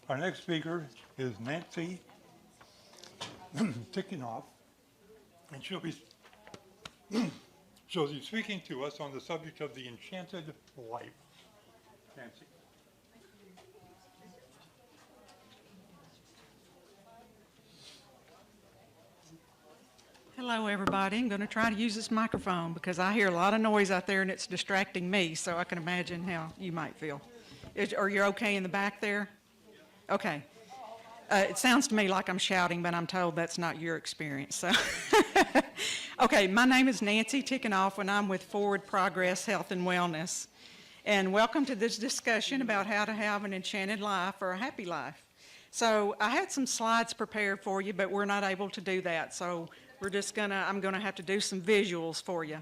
Our next speaker is Nancy Tikunoff, and she'll be speaking to us on the subject of the Enchanted Life. Nancy. Hello, everybody. I'm going to try to use this microphone because I hear a lot of noise out there and it's distracting me, so I can imagine how you might feel. Are you okay in the back there? Okay. It sounds to me like I'm shouting, but I'm told that's not your experience. So, okay, my name is Nancy Tikunoff, and I'm with Forward Progress Health and Wellness. And welcome to this discussion about how to have an enchanted life or a happy life. So I had some slides prepared for you, but we're not able to do that. So I'm gonna have to do some visuals for you.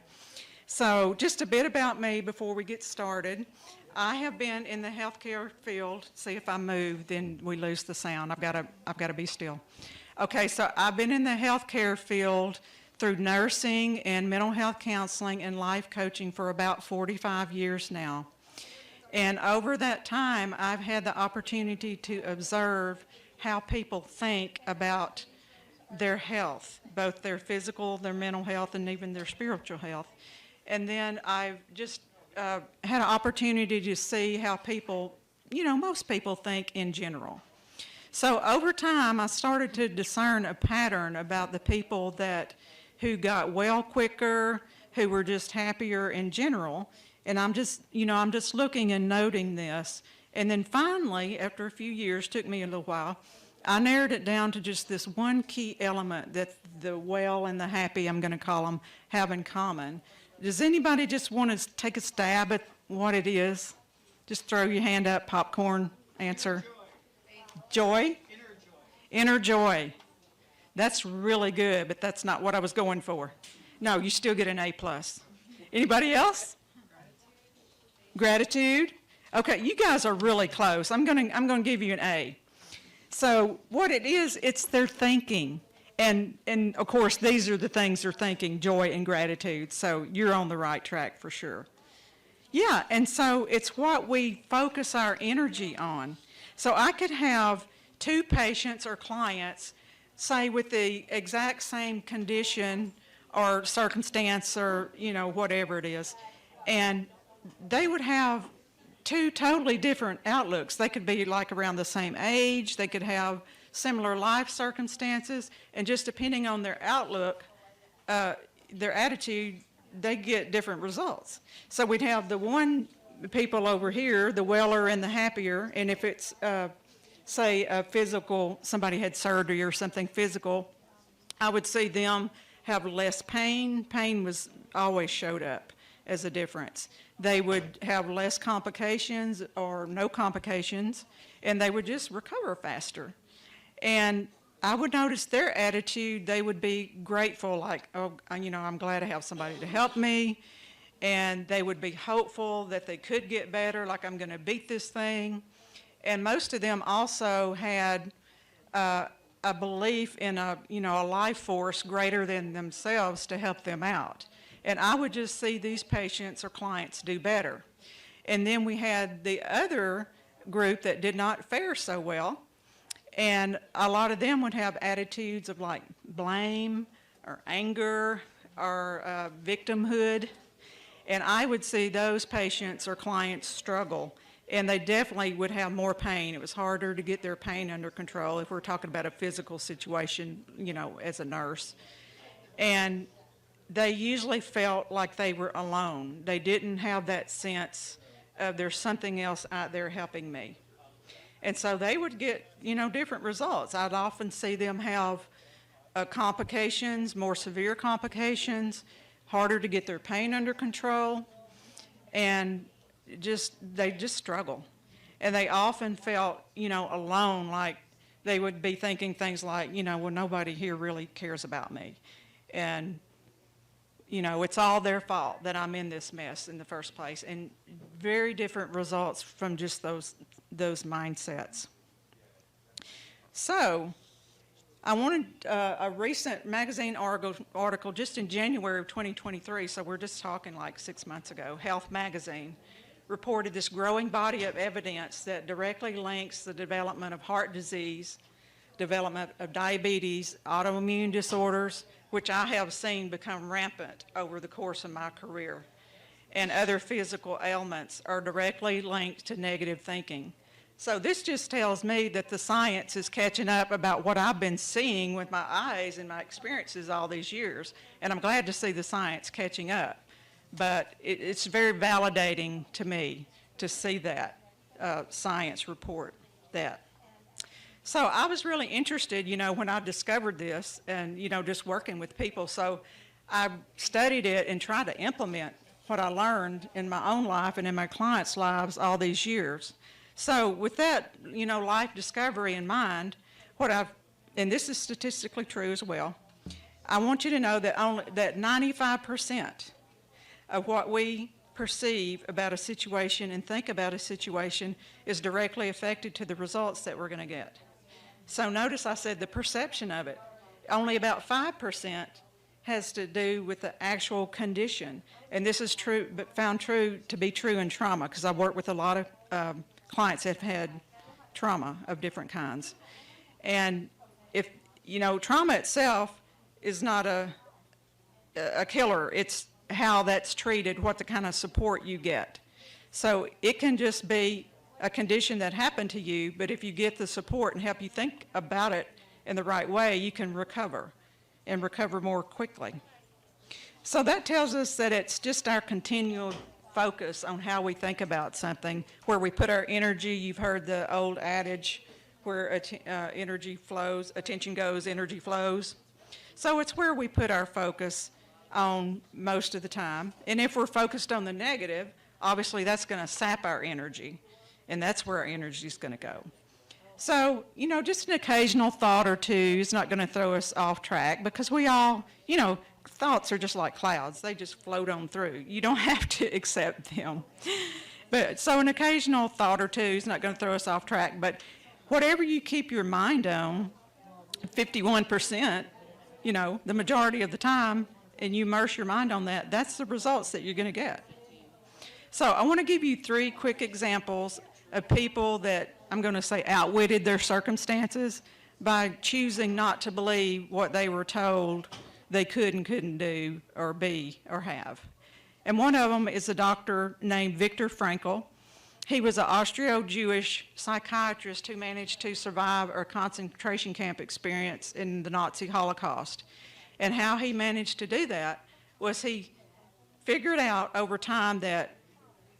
So just a bit about me before we get started. I have been in the healthcare field. See, if I move, then we lose the sound. I've got to be still. Okay, so I've been in the healthcare field through nursing and mental health counseling and life coaching for about 45 years now. And over that time, I've had the opportunity to observe how people think about their health, both their physical, their mental health, and even their spiritual health. And then I've just had an opportunity to see how people, most people think in general. So over time, I started to discern a pattern about the people who got well quicker, who were just happier in general. And I'm just looking and noting this. And then finally, after a few years, took me a little while, I narrowed it down to just this one key element that the well and the happy, I'm going to call them, have in common. Does anybody just want to take a stab at what it is? Just throw your hand up, popcorn answer. Joy? Inner joy. That's really good, but that's not what I was going for. No, you still get an A+. Anybody else? Gratitude? Okay, you guys are really close. I'm gonna give you an A. So what it is, it's their thinking. And of course, these are the things they're thinking, joy and gratitude. So you're on the right track for sure. Yeah, and so it's what we focus our energy on. So I could have two patients or clients, say with the exact same condition or circumstance or, whatever it is, and they would have two totally different outlooks. They could be like around the same age, they could have similar life circumstances, and just depending on their outlook, their attitude, they get different results. So we'd have the one people over here, the weller and the happier, and if it's, say, a physical, somebody had surgery or something physical, I would see them have less pain. Pain was always showed up as a difference. They would have less complications or no complications, and they would just recover faster. And I would notice their attitude, they would be grateful, like, oh, I'm glad to have somebody to help me. And they would be hopeful that they could get better, like I'm gonna beat this thing. And most of them also had a belief in a life force greater than themselves to help them out. And I would just see these patients or clients do better. And then we had the other group that did not fare so well. And a lot of them would have attitudes of like blame or anger or victimhood. And I would see those patients or clients struggle. And they definitely would have more pain. It was harder to get their pain under control if we're talking about a physical situation, as a nurse. And they usually felt like they were alone. They didn't have that sense of there's something else out there helping me. And so they would get, different results. I'd often see them have complications, more severe complications, harder to get their pain under control, and they just struggle. And they often felt, alone, like they would be thinking things like, well, nobody here really cares about me. And it's all their fault that I'm in this mess in the first place, and very different results from just those mindsets. So I wanted a recent magazine article just in January of 2023, so we're just talking like 6 months ago, Health Magazine reported this growing body of evidence that directly links the development of heart disease, development of diabetes, autoimmune disorders, which I have seen become rampant over the course of my career, and other physical ailments are directly linked to negative thinking. So this just tells me that the science is catching up about what I've been seeing with my eyes and my experiences all these years, and I'm glad to see the science catching up. But it's very validating to me to see that science report that. So I was really interested, when I discovered this and, just working with people. So I studied it and tried to implement what I learned in my own life and in my clients' lives all these years. So with that, life discovery in mind, and this is statistically true as well, I want you to know that 95% of what we perceive about a situation and think about a situation is directly affected to the results that we're going to get. So notice I said the perception of it. Only about 5% has to do with the actual condition. And this is true, but found to be true in trauma, because I've worked with a lot of clients that have had trauma of different kinds. And if, trauma itself is not a killer. It's how that's treated, what the kind of support you get. So it can just be a condition that happened to you, but if you get the support and help you think about it in the right way, you can recover and recover more quickly. So that tells us that it's just our continual focus on how we think about something, where we put our energy. You've heard the old adage, where energy flows, attention goes, energy flows. So it's where we put our focus on most of the time. And if we're focused on the negative, obviously that's going to sap our energy, and that's where our energy is going to go. So, just an occasional thought or two is not going to throw us off track, because we all, thoughts are just like clouds. They just float on through. You don't have to accept them. But so an occasional thought or two is not going to throw us off track, but whatever you keep your mind on, 51%, the majority of the time, and you immerse your mind on that, that's the results that you're going to get. So I want to give you 3 quick examples of people that I'm going to say outwitted their circumstances by choosing not to believe what they were told they could and couldn't do or be or have. And one of them is a doctor named Viktor Frankl. He was an Austro-Jewish psychiatrist who managed to survive a concentration camp experience in the Nazi Holocaust. And how he managed to do that was he figured out over time that,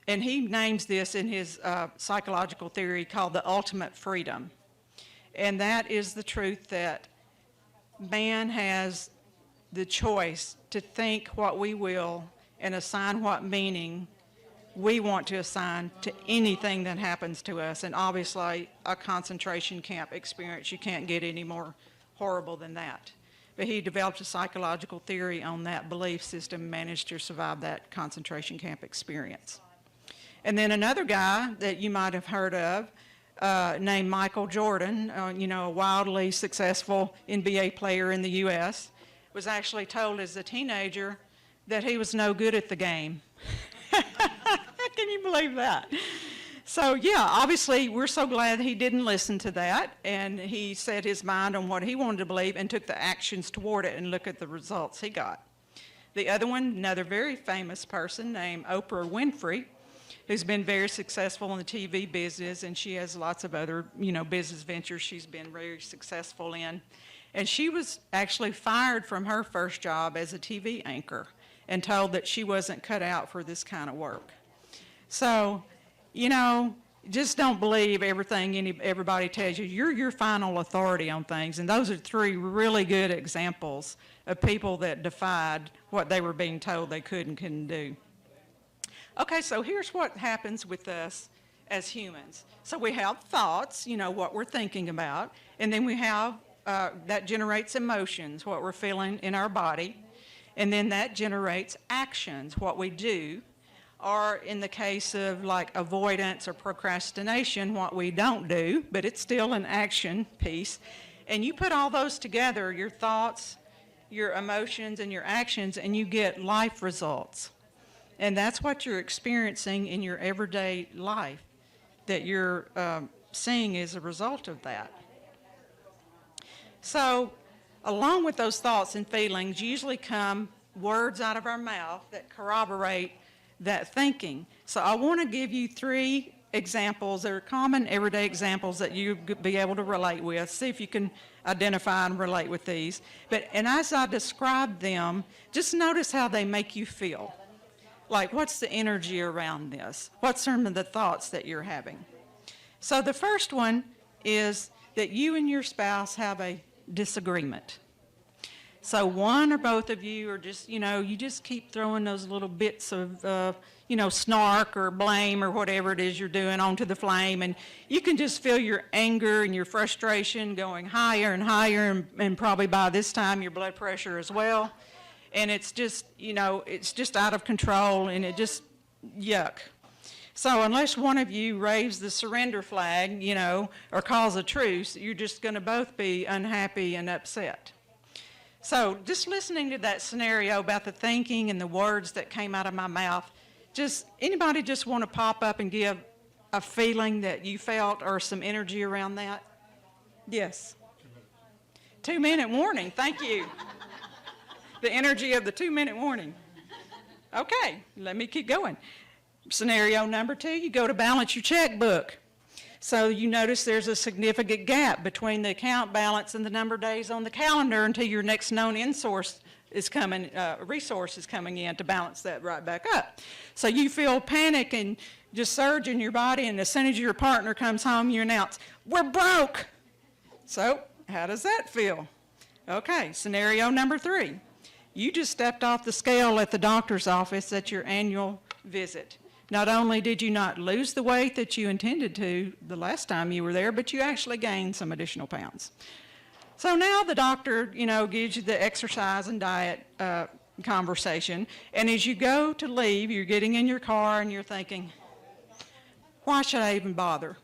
and he names this in his psychological theory called the ultimate freedom. And that is the truth that man has the choice to think what we will and assign what meaning we want to assign to anything that happens to us. And obviously, a concentration camp experience, you can't get any more horrible than that. But he developed a psychological theory on that belief system, managed to survive that concentration camp experience. And then another guy that you might have heard of, named Michael Jordan, a wildly successful NBA player in the U.S., was actually told as a teenager that he was no good at the game. How can you believe that? So yeah, obviously we're so glad he didn't listen to that, and he set his mind on what he wanted to believe and took the actions toward it, and look at the results he got. The other one, another very famous person named Oprah Winfrey, who's been very successful in the TV business, and she has lots of other, business ventures she's been very successful in. And she was actually fired from her first job as a TV anchor and told that she wasn't cut out for this kind of work. So, just don't believe everything everybody tells you. You're your final authority on things. And those are 3 really good examples of people that defied what they were being told they could and couldn't do. Okay, so here's what happens with us as humans. So we have thoughts, what we're thinking about, and then we have, that generates emotions, what we're feeling in our body, and then that generates actions, what we do, or in the case of like avoidance or procrastination, what we don't do, but it's still an action piece. And you put all those together, your thoughts, your emotions, and your actions, and you get life results. And that's what you're experiencing in your everyday life that you're seeing as a result of that. So, along with those thoughts and feelings, usually come words out of our mouth that corroborate that thinking. So I want to give you 3 examples that are common everyday examples that you'll be able to relate with. See if you can identify and relate with these. And as I describe them, just notice how they make you feel. Like, what's the energy around this? What's some of the thoughts that you're having? So the first one is that you and your spouse have a disagreement. So one or both of you are just, you just keep throwing those little bits of, snark or blame or whatever it is you're doing onto the flame. And you can just feel your anger and your frustration going higher and higher, and probably by this time your blood pressure as well. And it's just, it's just out of control, and it just, yuck. So unless one of you raves the surrender flag, or calls a truce, you're just going to both be unhappy and upset. So just listening to that scenario about the thinking and the words that came out of my mouth, anybody just want to pop up and give a feeling that you felt or some energy around that? Yes. 2-minute warning, thank you. The energy of the 2-minute warning. Okay, let me keep going. Scenario number 2, you go to balance your checkbook. So you notice there's a significant gap between the account balance and the number of days on the calendar until your next known resource is coming in to balance that right back up. So you feel panic and just surge in your body, and as soon as your partner comes home, you announce, "We're broke." So how does that feel? Okay, scenario number 3. You just stepped off the scale at the doctor's office at your annual visit. Not only did you not lose the weight that you intended to the last time you were there, but you actually gained some additional pounds. So now the doctor, gives you the exercise and diet conversation, and as you go to leave, you're getting in your car and you're thinking, why should I even bother?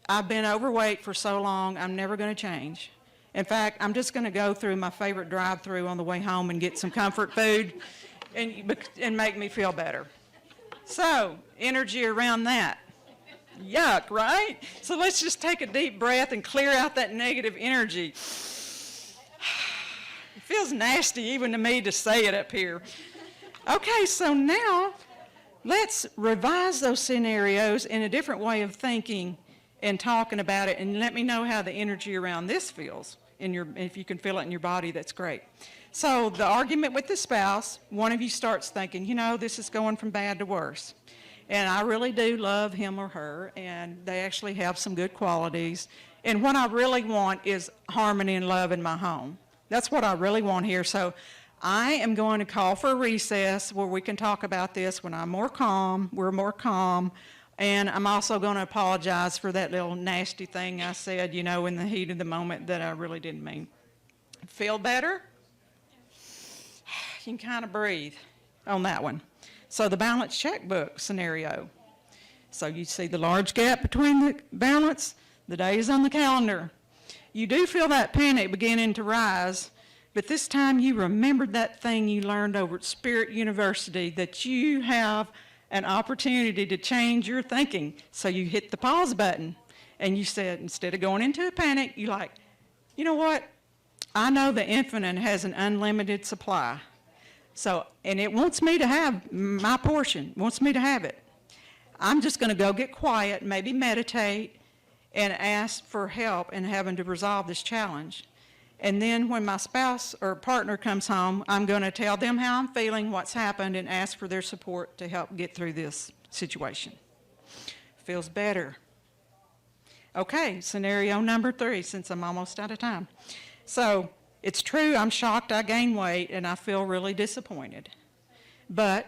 I've been overweight for so long, I'm never going to change. In fact, I'm just going to go through my favorite drive-through on the way home and get some comfort food and make me feel better. So, energy around that. Yuck, right? So let's just take a deep breath and clear out that negative energy. It feels nasty even to me to say it up here. Okay, so now let's revise those scenarios in a different way of thinking and talking about it, and let me know how the energy around this feels. If you can feel it in your body, that's great. So the argument with the spouse, one of you starts thinking, this is going from bad to worse. And I really do love him or her, and they actually have some good qualities. And what I really want is harmony and love in my home. That's what I really want here. So I am going to call for a recess where we can talk about this when I'm more calm, we're more calm. And I'm also going to apologize for that little nasty thing I said, in the heat of the moment that I really didn't mean. Feel better? You can kind of breathe on that one. So the balanced checkbook scenario. So you see the large gap between the balance, the days on the calendar. You do feel that panic beginning to rise, but this time you remembered that thing you learned over at Spirit University, that you have an opportunity to change your thinking. So you hit the pause button and you said, instead of going into a panic, you know what? I know the infinite has an unlimited supply. So, and it wants me to have my portion, wants me to have it. I'm just going to go get quiet, maybe meditate, and ask for help in having to resolve this challenge. And then when my spouse or partner comes home, I'm going to tell them how I'm feeling, what's happened, and ask for their support to help get through this situation. Feels better. Okay, scenario number 3, since I'm almost out of time. So it's true, I'm shocked I gained weight, and I feel really disappointed. But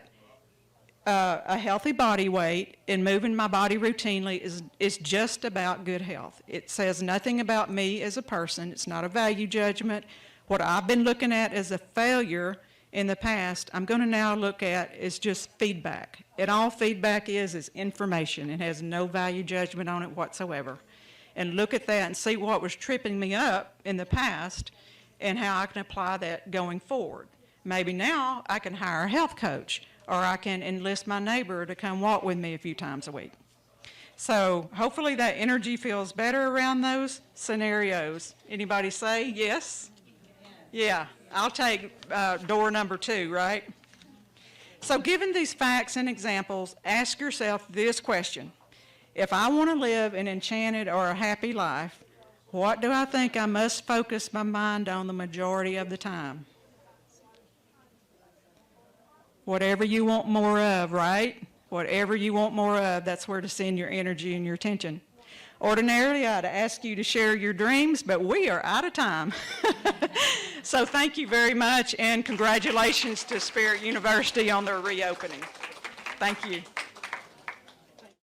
a healthy body weight and moving my body routinely is just about good health. It says nothing about me as a person. It's not a value judgment. What I've been looking at as a failure in the past, I'm going to now look at is just feedback. And all feedback is information. It has no value judgment on it whatsoever. And look at that and see what was tripping me up in the past and how I can apply that going forward. Maybe now I can hire a health coach, or I can enlist my neighbor to come walk with me a few times a week. So hopefully that energy feels better around those scenarios. Anybody say yes? Yeah, I'll take door number 2, right? So given these facts and examples, ask yourself this question. If I want to live an enchanted or a happy life, what do I think I must focus my mind on the majority of the time? Whatever you want more of, right? Whatever you want more of, that's where to send your energy and your attention. Ordinarily, I'd ask you to share your dreams, but we are out of time. So thank you very much, and congratulations to Spirit University on their reopening. Thank you.